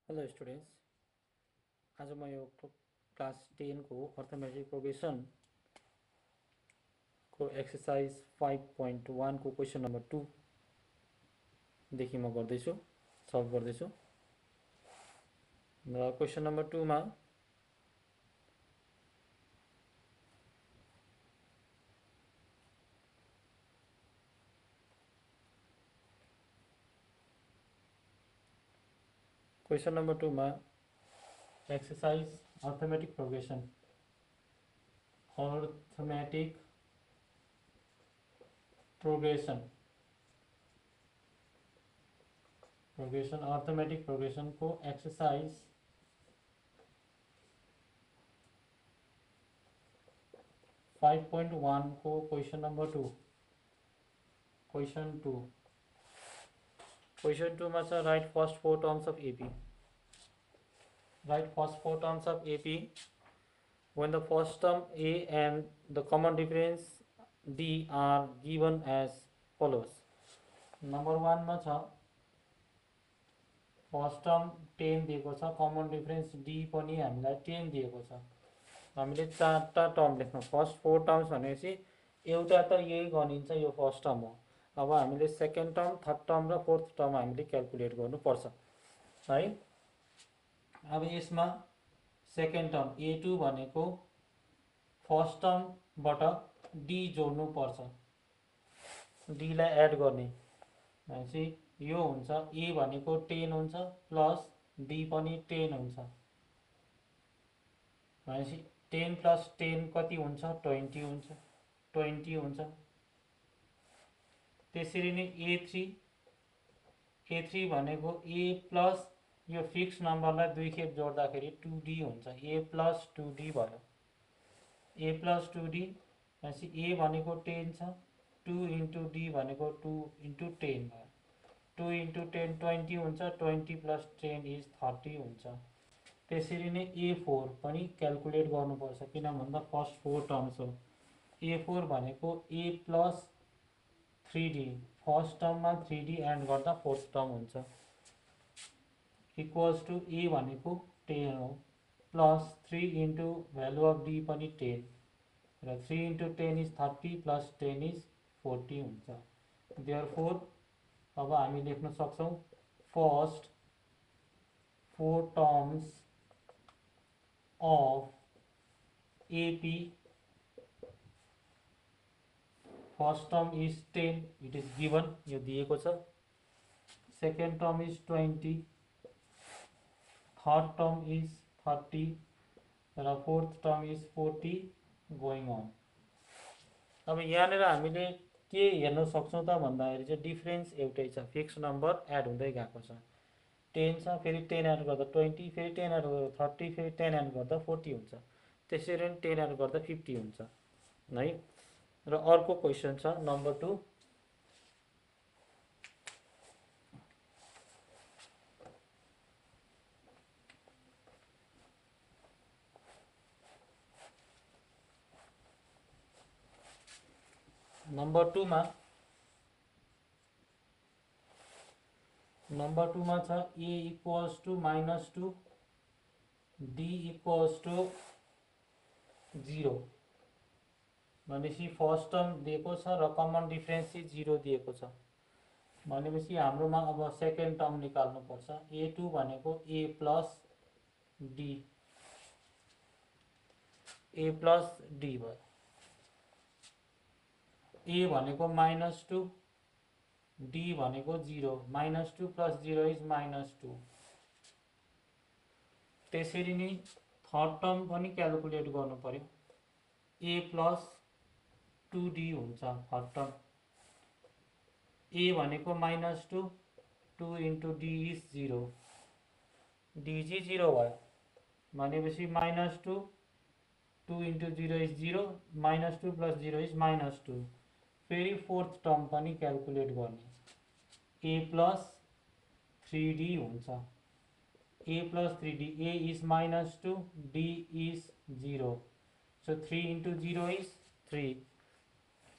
Hello students, आज म यो क्लास 10 को अर्थमेटिक प्रोग्रेसन को एक्सरसाइज 5.1 को क्वेसन नम्बर 2 देखि म गर्दैछु, सल्भ गर्दैछु। र क्वेसन नम्बर 2 मा exercise arithmetic progression arithmetic progression को एक्सरसाइज 5.1 को क्वेसन नम्बर 2 क्वेसन 2 मा छ right first four terms of AP. Write first four terms of AP when the first term A and the common difference D are given as follows. Number 1 मा छ first term 10 दिएको छ, common difference D पनि हामीलाई 10 दिएको छ। हामीले चारवटा टर्म लेख्नु। फर्स्ट फोर टर्म्स भनेपछि एउटा त यही गनिन्छ, यो फर्स्ट टर्म हो। अब हामीले सेकेन्ड टर्म, थर्ड टर्म र फोर्थ टर्म हामीले क्याल्कुलेट गर्नुपर्छ है। अब यसमा सेकेन्ड टर्म A2 भनेको फर्स्ट टर्मबाट D जोड्नु पर्छ, D लाई एड गर्ने भनेपछि यो हुन्छ A भनेको 10 हुन्छ प्लस D पनि 10 हुन्छ भनेपछि 10 प्लस 10 कति हुन्छ? 20 हुन्छ, 20 हुन्छ। त्यसरी नै A3 भनेको A प्लस यो फिक्स नम्बरलाई दुई खेप जोड्दाखेरि 2D हुन्छ, A प्लस 2D भयो। A प्लस 2D भनेपछि A भनेको 10 छ, 2 इन्टु D भनेको 2 इन्टु 10 भयो। 2 इन्टु 10 20 हुन्छ, 20 प्लस 10 इज 30 हुन्छ। त्यसरी नै A4 पनि क्याल्कुलेट गर्नुपर्छ, किन भन्दा फर्स्ट फोर टर्म्स हो। A4 भनेको A प्लस 3D, फर्स्ट टर्ममा 3D एड गर्दा फोर्थ टर्म हुन्छ, इक्वल्स टु A भनेको 10 हो plus 3 into value of D पनि 10 र 3 इन्टु 10 इज 30 प्लस 10 इज 40 हुन्छ। देयरफोर अब हामी लेख्न सक्छौँ first four terms of AP, first term is 10, it is given, यो दिएको छ। Second term is 20, third term is 30 र fourth term is 40 going on. अब यहाँनिर हामीले के हेर्न सक्छौँ त भन्दाखेरि चाहिँ डिफरेन्स एउटै छ, फिक्स नम्बर एड हुँदै गएको छ। 10 छ, फेरि 10 एड गर्दा 20, फेरि 10 एड गर्दा 30, फेरि 10 एड गर्दा 40 हुन्छ। त्यसरी नै 10 एड गर्दा 50 हुन्छ है। र अर्को क्वेसन छ नम्बर 2। नम्बर 2 मा छ A equals to -2, D equals to 0 भनेपछि फर्स्ट टर्म दिएको छ र कमन डिफरेन्स चाहिँ 0 दिएको छ भनेपछि हाम्रोमा अब सेकेन्ड टर्म निकाल्नुपर्छ। A2 भनेको A प्लस D भयो। A भनेको -2, D भनेको 0, -2 प्लस 0 इज -2। त्यसरी नै थर्ड टर्म पनि क्याल्कुलेट गर्नु पर्यो। A प्लस 2D हुन्छ थर्ड टर्म। A भनेको -2, 2 इन्टु D इज 0, D चाहिँ 0 भयो भनेपछि -2, 2 इन्टु 0 इज 0, -2 प्लस 0 इज -2। फेरि फोर्थ टर्म पनि क्याल्कुलेट गर्ने, A प्लस 3D हुन्छ। A plus 3D, A is -2, D is 0, so 3 into 0 is 3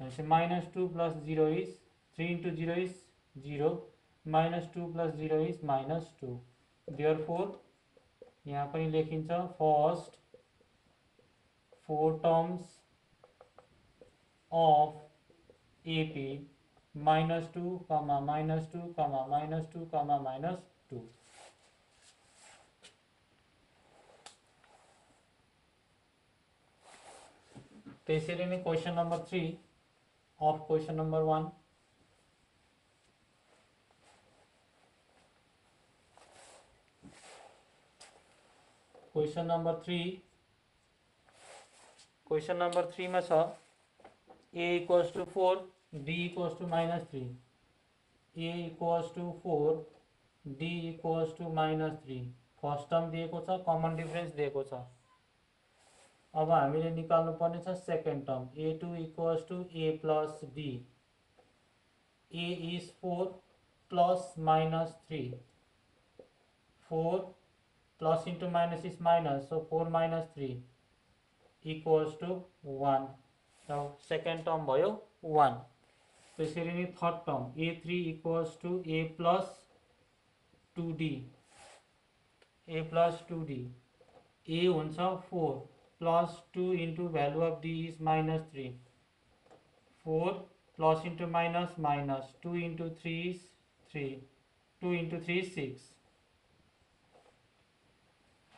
भनेपछि -2 plus 0 is 3 into 0 is 0, -2 plus 0 is -2। Therefore यहाँ पनि लेखिन्छ फर्स्ट 4 टर्म्स अफ AP -2, -2, -2, -2। त्यसरी नै question number 3 of question number 1। Question number 3 में छ a equals to 4, d equals to -3। a equals to 4, d equals to -3। First term दिएको छ, common difference दिएको छ। अब हामीले निकाल्नु पर्ने छ second term a2 equals to a plus d। a is 4 plus -3। 4 plus into minus is minus, so 4 minus 3 equals to 1। now second term भयो 1। त्यसरी नै third term a3 equals to a plus 2d। a plus 2d a हुन्छ 4 plus 2 into value of d is -3। 4 plus into minus minus 2 into 3 is 3। 2 into 3 is 6।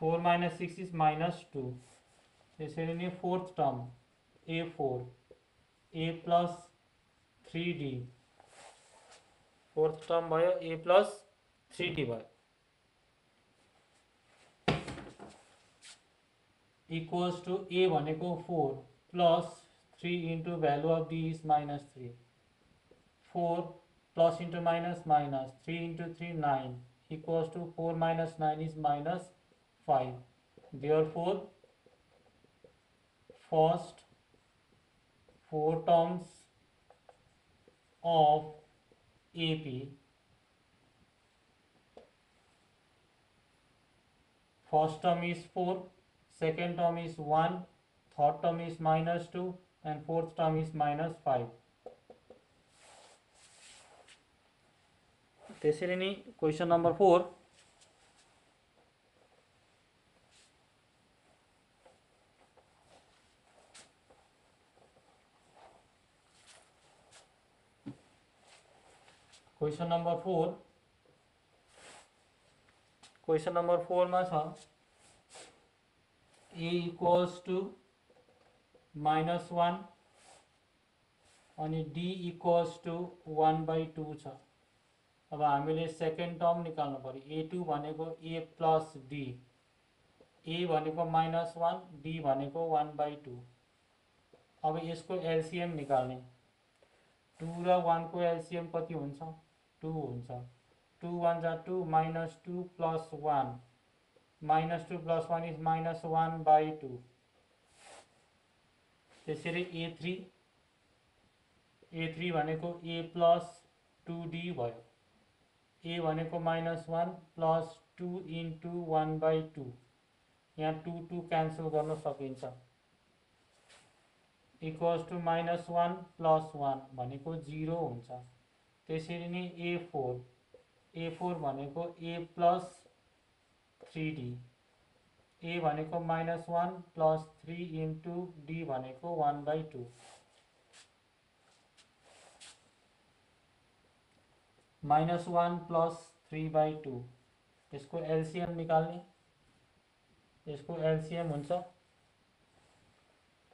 4 minus 6 is -2। त्यसरी नै fourth term a4 a plus 3d। Fourth term भयो a plus 3d भयो equals two a भनेको 4 plus 3 into value of d is -3। 4 plus into minus minus 3 into 3 9 equals to 4 minus 9 is -5। therefore first 4 terms of AP first term is 4, second term is 1, third term is -2 and fourth term is -5। त्यसरी नै question number 4। Question number 4 में छ a equals to -1 अनि d equals to 1/2 छ। अब हामीले second term निकाल्नु पर्यो a2 भनेको a plus d। a भनेको -1 d भनेको 1/2। अब यसको एलसीएम निकाल्ने 2 र 1 को एलसीएम कति हुन्छ 2 हुन्छ। 2 1 जा 2 -2 plus 1 -2 plus 1 is -1/2। त्यसरी a3 भनेको a plus 2d भयो। a भनेको -1 plus 2 into 1/2। यहाँ 2 2 क्यान्सल गर्न सकिन्छ इक्वल्स टू -1 plus 1 भनेको 0 हुन्छ। त्यसरी नै a4 भनेको a plus 3d। a भनेको -1 plus 3 into d भनेको 1/2। -1 plus 3/2 यसको एलसीएम निकाल्ने यसको एलसीएम हुन्छ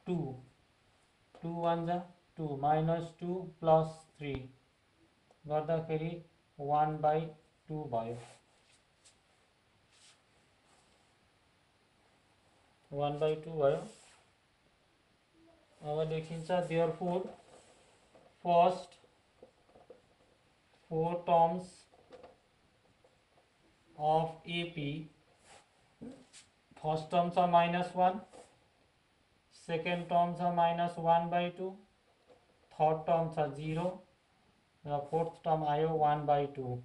2 2 1 जा 2 -2 plus 3 गर्दाखेरि 1/2 भयो। 1/2 भयो। अब लेखिन्छ therefore first 4 terms of AP first term छ -1, second term छ -1/2, third term छ 0 र फोर्थ टर्म आयो 1/2।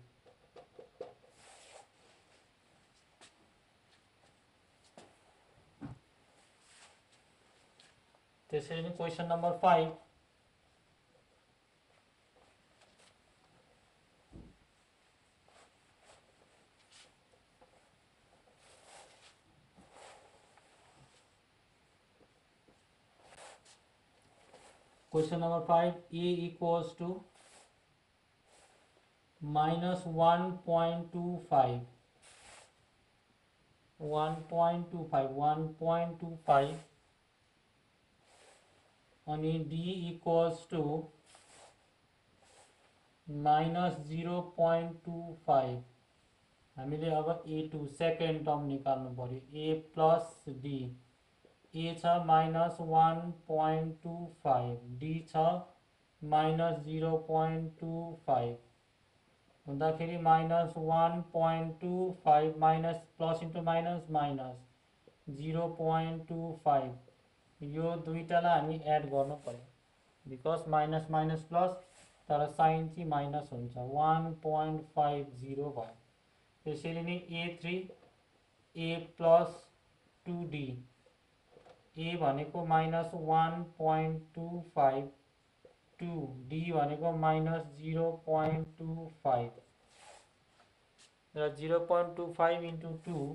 त्यसरी नै question number 5। Question number 5, a equals to minus 1.25 अनि d equals to minus 0.25. हामीले अब a2 सेकेन्ड टर्म निकाल्नु पर्यो. a plus d, a छ minus 1.25, d छ minus 0.25 हुँदाखेरि minus 1.25 minus plus into minus minus 0.25. यो दुईटालाई हामी एड गर्नु पर्यो बिकज माइनस माइनस प्लस तर साइन चाहिँ माइनस हुन्छ. 1.50 भयो. त्यसैले नै a3 a plus 2d, a भनेको minus 1.25, 2d भनेको minus 0.25 र 0.25 into 2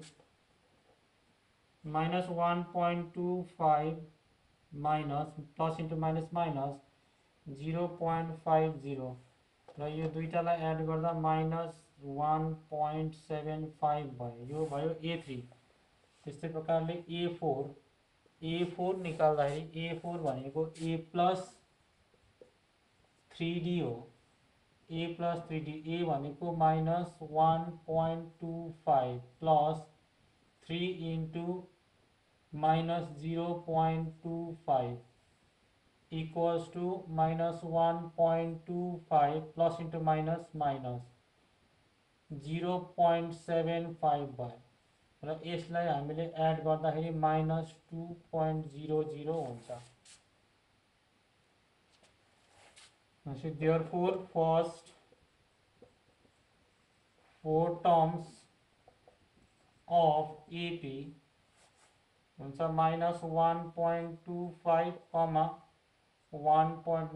minus 1.25 minus plus into minus minus 0.50 र यो दुईटालाई एड गर्दा minus 1.75 भयो. यो भयो a3. त्यस्तै प्रकारले a4 निकाल्दाखेरि a4 भनेको a plus 3d हो. a plus 3d, a भनेको minus 1.25 plus 3 into minus 0.25 equals to minus 1.25 plus into minus minus 0.75 भयो र यसलाई हामीले एड गर्दाखेरि minus 2.00 हुन्छ. So therefore first 4 terms of AP हुन्छ minus 1.25 comma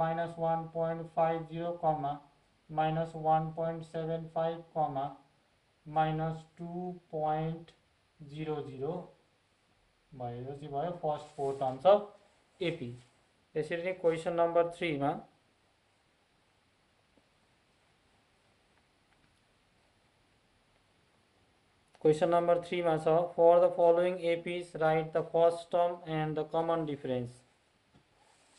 minus 1.50 comma minus 1.75 comma minus 2.00 भयो. यो चाहिँ भयो फर्स्ट 4 टर्म्स अफ AP. त्यसरी नै क्वेसन नम्बर 3 मा Question number 3 मा छ, for the following APs write the first term and the common difference.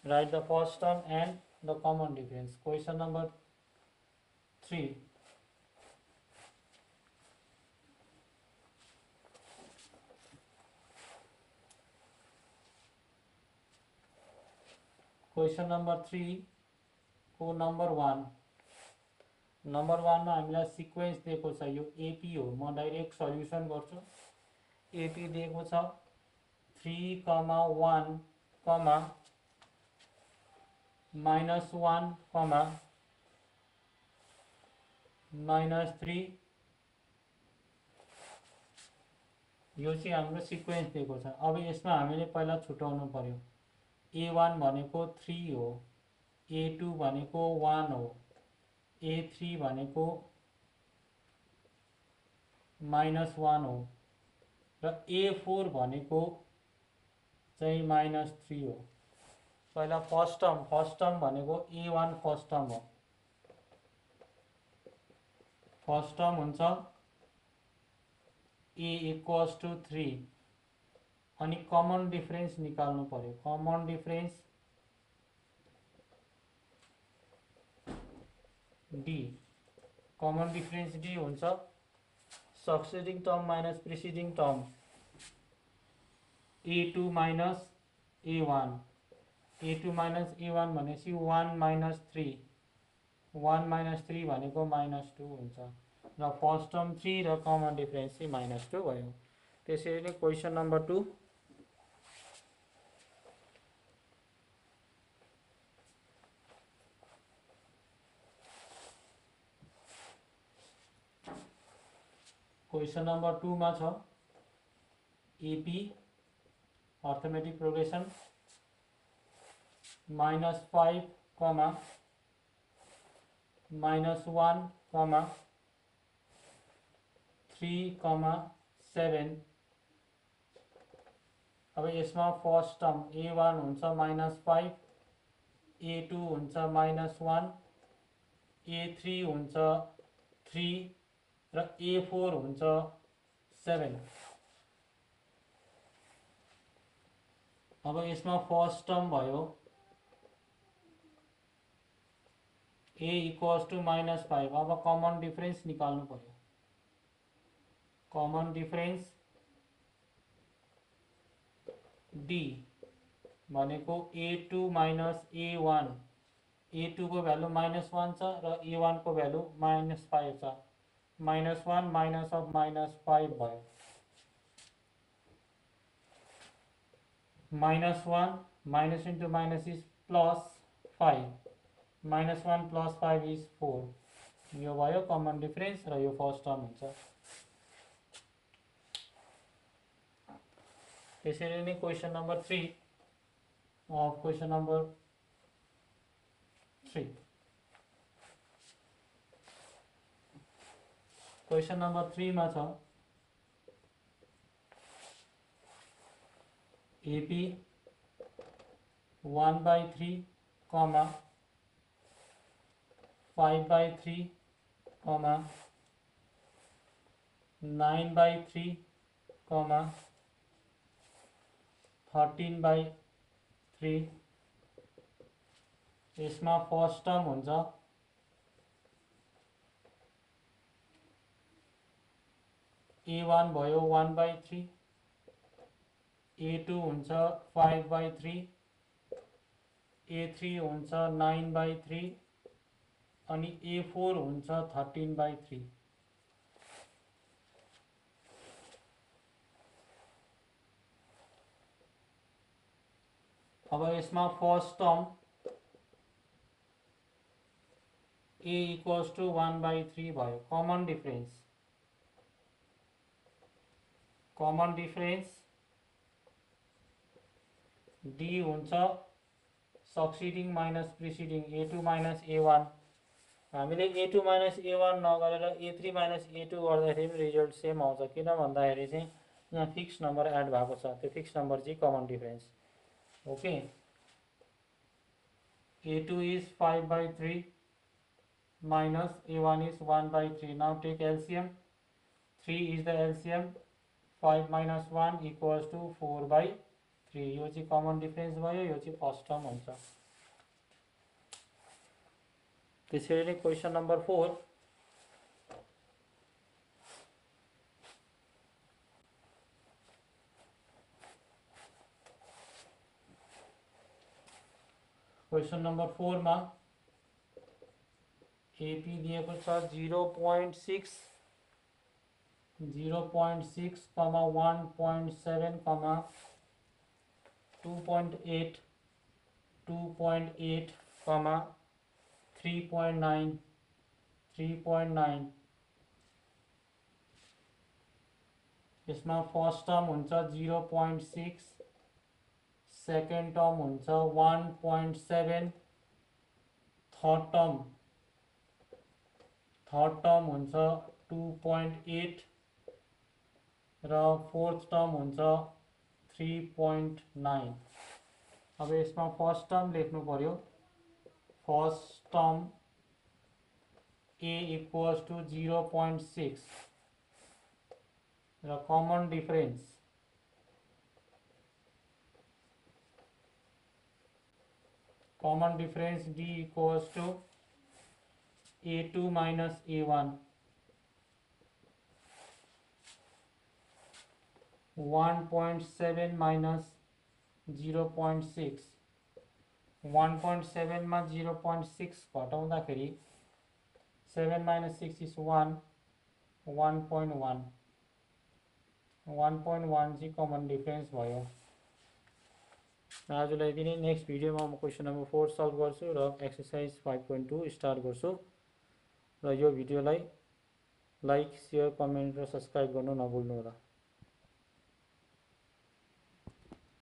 Write the first term and the common difference. Question number 3. Question number 3 को number 1. Number 1 मा हामीलाई sequence दिएको छ. यो AP हो. म डाइरेक्ट सल्युसन गर्छु. AP दिएको छ 3, 1, minus 1, minus 3. यो चाहिँ हाम्रो सिक्वेन्स दिएको छ. अब यसमा हामीले पहिला छुटाउनु पर्यो. A1 भनेको 3 हो, A2 भनेको 1 हो, A3 भनेको minus 1 हो र A4 भनेको चाहिँ minus 3 हो. पहिला फर्स्ट टर्म भनेको A1 फर्स्ट टर्म हो. फर्स्ट टर्म हुन्छ A equals to 3 अनि कमन डिफरेन्स निकाल्नु पर्यो. Common difference D. Common difference D हुन्छ succeeding term minus preceding term. A2 minus A1. A2 minus A1 भनेपछि 1 माइनस 3. 1 माइनस 3 भनेको minus 2 हुन्छ र फर्स्ट टर्म 3 र कमन डिफरेन्स चाहिँ माइनस 2 भयो. त्यसरी नै क्वेसन नम्बर 2. क्वेसन नम्बर 2 मा छ AP arithmetic progression minus 5, minus 1, 3, 7. अब यसमा फर्स्ट टर्म A1 हुन्छ minus 5 A2 हुन्छ -1, A3 हुन्छ 3 र A4 हुन्छ 7। अब यसमा फर्स्ट टर्म भयो A इक्वल्स टू -5। अब कमन डिफरेंस निकाल्नु पर्यो। कमन डिफरेंस D भनेको A2 माइनस A1। A2 को भ्यालु -1 छ र A1 को भ्यालु -5 छ। -1 माइनस अफ -5 भयो। -1 minus into minus is +5, -1 + 5 is 4। यो भयो कमन डिफरेंस र यो फर्स्ट टर्म हुन्छ। त्यसरी नै question number 3 of question number 3। Question number 3 मा छ AP 1/3, 5/3, 9/3, 13/3। यसमा फर्स्ट टर्म हुन्छ A1 भयो 1/3, A2 हुन्छ 5/3, A3 हुन्छ 9/3 अनि A4 हुन्छ 13/3। अब यसमा first term A equals to 1/3 भयो। कमन डिफरेंस D हुन्छ succeeding minus preceding A2 minus A1। हामीले A2 माइनस A1 नगरेर A3 माइनस A2 गर्दाखेरि पनि रिजल्ट सेम आउँछ। किन भन्दाखेरि चाहिँ यहाँ फिक्स नम्बर एड भएको छ, त्यो फिक्स नम्बर चाहिँ common difference. Okay, A2 is 5/3 minus A1 is 1/3। now take LCM, 3 is the LCM, 5 minus 1 equals to 4/3। यो चाहिँ कमन डिफरेंस भयो, यो चाहिँ फर्स्ट टर्म हुन्छ। त्यसरी नै क्वेशन नंबर 4। क्वेशन नंबर 4 मा AP दिएको छ 0.6, 0.6, 1.7, 2.8, 2.8, 3.9, 3.9। यसमा फर्स्ट टर्म हुन्छ 0.6, सेकेंड टर्म हुन्छ 1.7, थर्ड टर्म हुन्छ 2.8 र फोर्थ टर्म हुन्छ 3.9। अब यसमा फर्स्ट टर्म लेख्नु पर्यो। First term A equals to 0.6 र common difference D equals to A2 minus A1। 1.7 minus 0.6, 1.7 मा 0.6 घटाउँदाखेरि 7 minus 6 is 1, 1.1, 1.1 चाहिँ कमन डिफरेंस भयो। आजलाई यति नै। नेक्स्ट भिडियोमा म क्वेशन नंबर 4 सल्भ गर्छु र एक्सरसाइज 5.2 स्टार्ट गर्छु। र यो भिडियोलाई लाइक, शेयर, कमेन्ट र सब्स्क्राइब गर्न नभुल्नु होला।